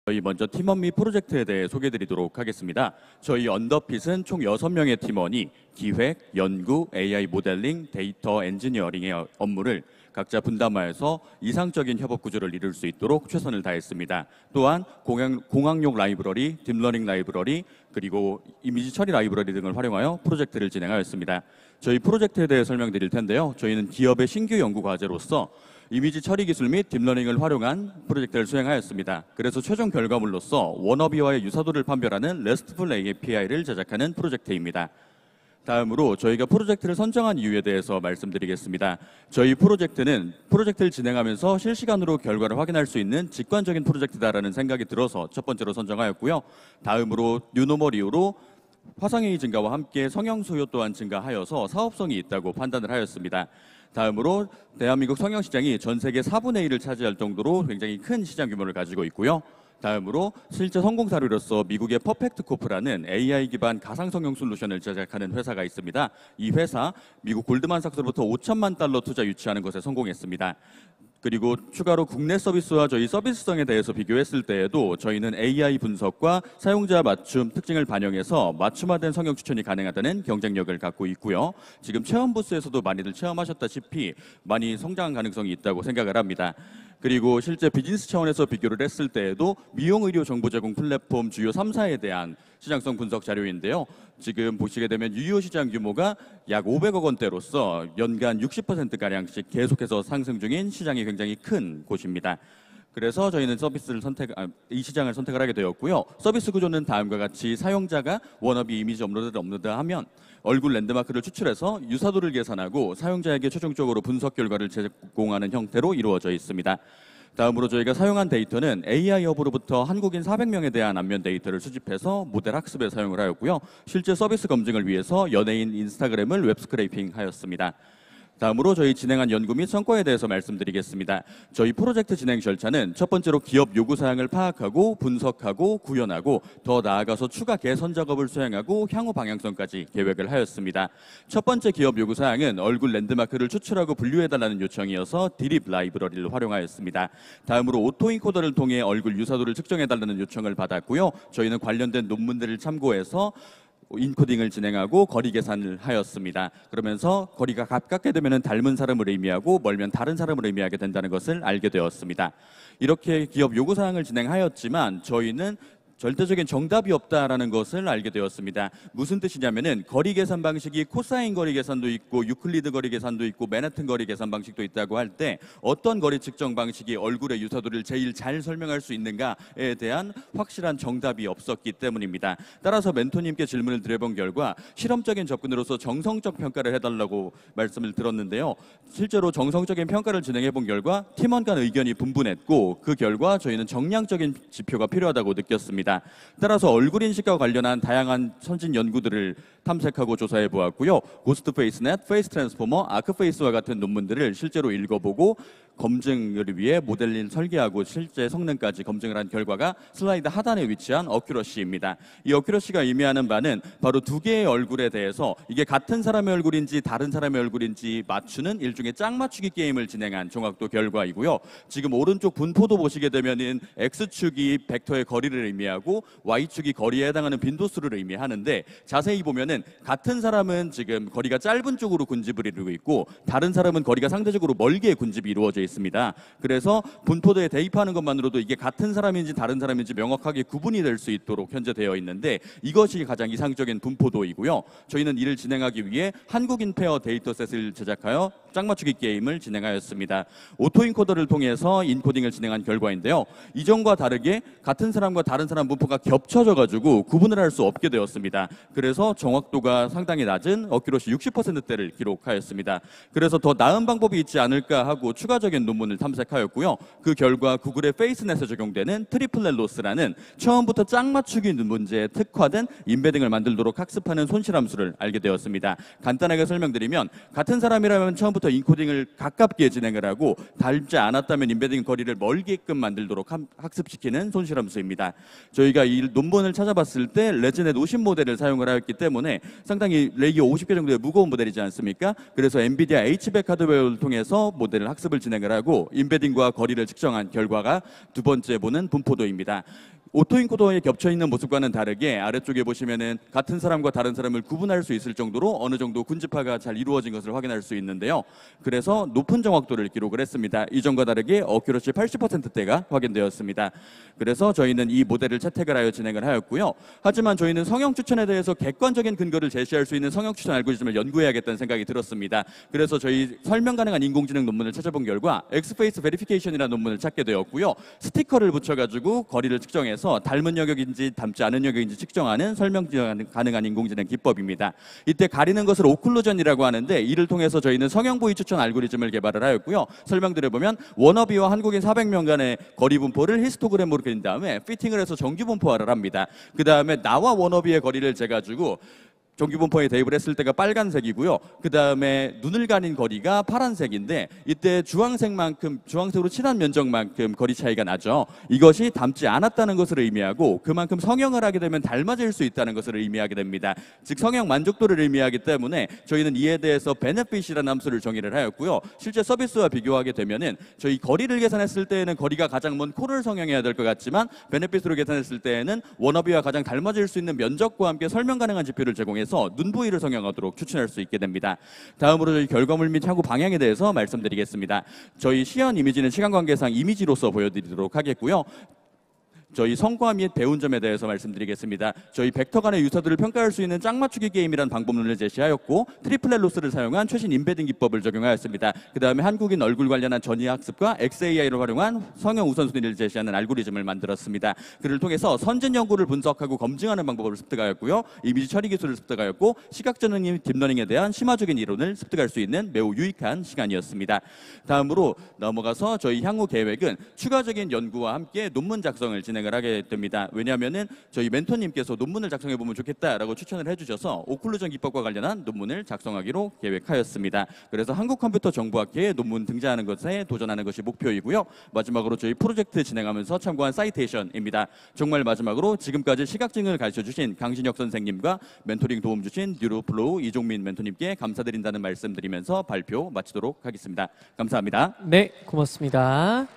저희 먼저 팀원 및 프로젝트에 대해 소개해드리도록 하겠습니다. 저희 언더핏은 총 6명의 팀원이 기획, 연구, AI 모델링, 데이터 엔지니어링의 업무를 각자 분담하여서 이상적인 협업 구조를 이룰 수 있도록 최선을 다했습니다. 또한 공학용 라이브러리, 딥러닝 라이브러리, 그리고 이미지 처리 라이브러리 등을 활용하여 프로젝트를 진행하였습니다. 저희 프로젝트에 대해 설명드릴 텐데요. 저희는 기업의 신규 연구 과제로서 이미지 처리 기술 및 딥러닝을 활용한 프로젝트를 수행하였습니다. 그래서 최종 결과물로서 워너비와의 유사도를 판별하는 RESTful API를 제작하는 프로젝트입니다. 다음으로 저희가 프로젝트를 선정한 이유에 대해서 말씀드리겠습니다. 저희 프로젝트는 프로젝트를 진행하면서 실시간으로 결과를 확인할 수 있는 직관적인 프로젝트다라는 생각이 들어서 첫 번째로 선정하였고요. 다음으로 뉴노멀 이후로 화상회의 증가와 함께 성형 수요 또한 증가하여서 사업성이 있다고 판단을 하였습니다. 다음으로 대한민국 성형 시장이 전 세계 4분의 1을 차지할 정도로 굉장히 큰 시장 규모를 가지고 있고요. 다음으로 실제 성공 사례로서 미국의 퍼펙트 코프라는 AI 기반 가상 성형 솔루션을 제작하는 회사가 있습니다. 이 회사 미국 골드만삭스로부터 5천만 달러 투자 유치하는 것에 성공했습니다. 그리고 추가로 국내 서비스와 저희 서비스성에 대해서 비교했을 때에도 저희는 AI 분석과 사용자 맞춤 특징을 반영해서 맞춤화된 성형 추천이 가능하다는 경쟁력을 갖고 있고요. 지금 체험 부스에서도 많이들 체험하셨다시피 많이 성장 가능성이 있다고 생각을 합니다. 그리고 실제 비즈니스 차원에서 비교를 했을 때에도 미용 의료 정보 제공 플랫폼 주요 3사에 대한 시장성 분석 자료인데요. 지금 보시게 되면 유효 시장 규모가 약 500억 원대로서 연간 60%가량씩 계속해서 상승 중인 시장이 굉장히 큰 곳입니다. 그래서 저희는 이 시장을 선택을 하게 되었고요. 서비스 구조는 다음과 같이 사용자가 워너비 이미지 업로드를 업로드하면 얼굴 랜드마크를 추출해서 유사도를 계산하고 사용자에게 최종적으로 분석 결과를 제공하는 형태로 이루어져 있습니다. 다음으로 저희가 사용한 데이터는 AI 허브로부터 한국인 400명에 대한 안면 데이터를 수집해서 모델 학습에 사용을 하였고요. 실제 서비스 검증을 위해서 연예인 인스타그램을 웹 스크래핑 하였습니다. 다음으로 저희 진행한 연구 및 성과에 대해서 말씀드리겠습니다. 저희 프로젝트 진행 절차는 첫 번째로 기업 요구사항을 파악하고 분석하고 구현하고 더 나아가서 추가 개선 작업을 수행하고 향후 방향성까지 계획을 하였습니다. 첫 번째 기업 요구사항은 얼굴 랜드마크를 추출하고 분류해달라는 요청이어서 디립 라이브러리를 활용하였습니다. 다음으로 오토인코더를 통해 얼굴 유사도를 측정해달라는 요청을 받았고요. 저희는 관련된 논문들을 참고해서 인코딩을 진행하고 거리 계산을 하였습니다. 그러면서 거리가 가깝게 되면 닮은 사람을 의미하고 멀면 다른 사람을 의미하게 된다는 것을 알게 되었습니다. 이렇게 기업 요구사항을 진행하였지만 저희는 절대적인 정답이 없다라는 것을 알게 되었습니다. 무슨 뜻이냐면은 거리 계산 방식이 코사인 거리 계산도 있고 유클리드 거리 계산도 있고 맨하튼 거리 계산 방식도 있다고 할 때 어떤 거리 측정 방식이 얼굴의 유사도를 제일 잘 설명할 수 있는가에 대한 확실한 정답이 없었기 때문입니다. 따라서 멘토님께 질문을 드려본 결과 실험적인 접근으로서 정성적 평가를 해달라고 말씀을 들었는데요. 실제로 정성적인 평가를 진행해 본 결과 팀원 간 의견이 분분했고 그 결과 저희는 정량적인 지표가 필요하다고 느꼈습니다. 따라서 얼굴 인식과 관련한 다양한 선진 연구들을 탐색하고 조사해 보았고요. 고스트 페이스넷, 페이스 트랜스포머, 아크 페이스와 같은 논문들을 실제로 읽어보고 검증을 위해 모델링 설계하고 실제 성능까지 검증을 한 결과가 슬라이드 하단에 위치한 어큐러시입니다. 이 어큐러시가 의미하는 바는 바로 두 개의 얼굴에 대해서 이게 같은 사람의 얼굴인지 다른 사람의 얼굴인지 맞추는 일종의 짝맞추기 게임을 진행한 정확도 결과이고요. 지금 오른쪽 분포도 보시게 되면은 X축이 벡터의 거리를 의미하고 Y축이 거리에 해당하는 빈도수를 의미하는데 자세히 보면은 같은 사람은 지금 거리가 짧은 쪽으로 군집을 이루고 있고 다른 사람은 거리가 상대적으로 멀게 군집이 이루어져 있습니다. 그래서 분포도에 대입하는 것만으로도 이게 같은 사람인지 다른 사람인지 명확하게 구분이 될 수 있도록 현재 되어 있는데 이것이 가장 이상적인 분포도이고요. 저희는 이를 진행하기 위해 한국인 페어 데이터셋을 제작하여 짝맞추기 게임을 진행하였습니다. 오토인코더를 통해서 인코딩을 진행한 결과인데요. 이전과 다르게 같은 사람과 다른 사람 분포가 겹쳐져 가지고 구분을 할 수 없게 되었습니다. 그래서 정확도가 상당히 낮은 어큐러시 60%대를 기록하였습니다. 그래서 더 나은 방법이 있지 않을까 하고 추가적인 논문을 탐색하였고요. 그 결과 구글의 페이스넷에 적용되는 트리플렛 로스라는 처음부터 짝맞추기 문제에 특화된 임베딩을 만들도록 학습하는 손실함수를 알게 되었습니다. 간단하게 설명드리면 같은 사람이라면 처음부터 인코딩을 가깝게 진행을 하고 닮지 않았다면 임베딩 거리를 멀게끔 만들도록 학습시키는 손실함수입니다. 저희가 이 논문을 찾아봤을 때 레지넷 50 모델을 사용을 하였기 때문에 상당히 레이어 50개 정도의 무거운 모델이지 않습니까? 그래서 엔비디아 H백 하드웨어를 통해서 모델을 학습을 진행을 하고 임베딩과 거리를 측정한 결과가 두 번째 보는 분포도입니다. 오토인코더에 겹쳐 있는 모습과는 다르게 아래쪽에 보시면은 같은 사람과 다른 사람을 구분할 수 있을 정도로 어느 정도 군집화가 잘 이루어진 것을 확인할 수 있는데요. 그래서 높은 정확도를 기록을 했습니다. 이전과 다르게 어큐러시 80%대가 확인되었습니다. 그래서 저희는 이 모델을 채택을 하여 진행을 하였고요. 하지만 저희는 성형 추천에 대해서 객관적인 근거를 제시할 수 있는 성형 추천 알고리즘을 연구해야겠다는 생각이 들었습니다. 그래서 저희 설명 가능한 인공지능 논문을 찾아본 결과 엑스페이스 베리피케이션이라는 논문을 찾게 되었고요. 스티커를 붙여가지고 거리를 측정해서 닮은 영역인지 닮지 않은 영역인지 측정하는 설명 가능한 인공지능 기법입니다. 이때 가리는 것을 오클루전이라고 하는데 이를 통해서 저희는 성형 부위 추천 알고리즘을 개발을 하였고요. 설명드려보면 워너비와 한국인 400명 간의 거리 분포를 히스토그램으로 그린 다음에 피팅을 해서 정규 분포화를 합니다. 그 다음에 나와 워너비의 거리를 재가지고 정규 분포에 대입을 했을 때가 빨간색이고요. 그 다음에 눈을 가린 거리가 파란색인데 이때 주황색으로 칠한 면적만큼 거리 차이가 나죠. 이것이 닮지 않았다는 것을 의미하고 그만큼 성형을 하게 되면 닮아질 수 있다는 것을 의미하게 됩니다. 즉 성형 만족도를 의미하기 때문에 저희는 이에 대해서 베네핏이라는 함수를 정의를 하였고요. 실제 서비스와 비교하게 되면은 저희 거리를 계산했을 때에는 거리가 가장 먼 코를 성형해야 될 것 같지만 베네핏으로 계산했을 때에는 워너비와 가장 닮아질 수 있는 면적과 함께 설명 가능한 지표를 제공해서 눈 부위를 성형하도록 추천할 수 있게 됩니다. 다음으로 저희 결과물 및 향후 방향에 대해서 말씀드리겠습니다. 저희 시연 이미지는 시간 관계상 이미지로서 보여드리도록 하겠고요. 저희 성과 및 배운 점에 대해서 말씀드리겠습니다. 저희 벡터 간의 유사들을 평가할 수 있는 짝맞추기 게임이라는 방법론을 제시하였고 트리플렛 로스를 사용한 최신 임베딩 기법을 적용하였습니다. 그 다음에 한국인 얼굴 관련한 전위 학습과 XAI를 활용한 성형 우선순위를 제시하는 알고리즘을 만들었습니다. 그를 통해서 선진 연구를 분석하고 검증하는 방법을 습득하였고요. 이미지 처리 기술을 습득하였고 시각전능 딥러닝에 대한 심화적인 이론을 습득할 수 있는 매우 유익한 시간이었습니다. 다음으로 넘어가서 저희 향후 계획은 추가적인 연구와 함께 논문 작성을 진행을 하게 됩니다. 왜냐하면은 저희 멘토님께서 논문을 작성해 보면 좋겠다라고 추천을 해주셔서 오클루전 기법과 관련한 논문을 작성하기로 계획하였습니다. 그래서 한국컴퓨터정보학회에 논문 등장하는 것에 도전하는 것이 목표이고요. 마지막으로 저희 프로젝트 진행하면서 참고한 사이테이션입니다. 정말 마지막으로 지금까지 시각증을 가르쳐주신 강신혁 선생님과 멘토링 도움 주신 뉴로플로우 이종민 멘토님께 감사드린다는 말씀드리면서 발표 마치도록 하겠습니다. 감사합니다. 네, 고맙습니다.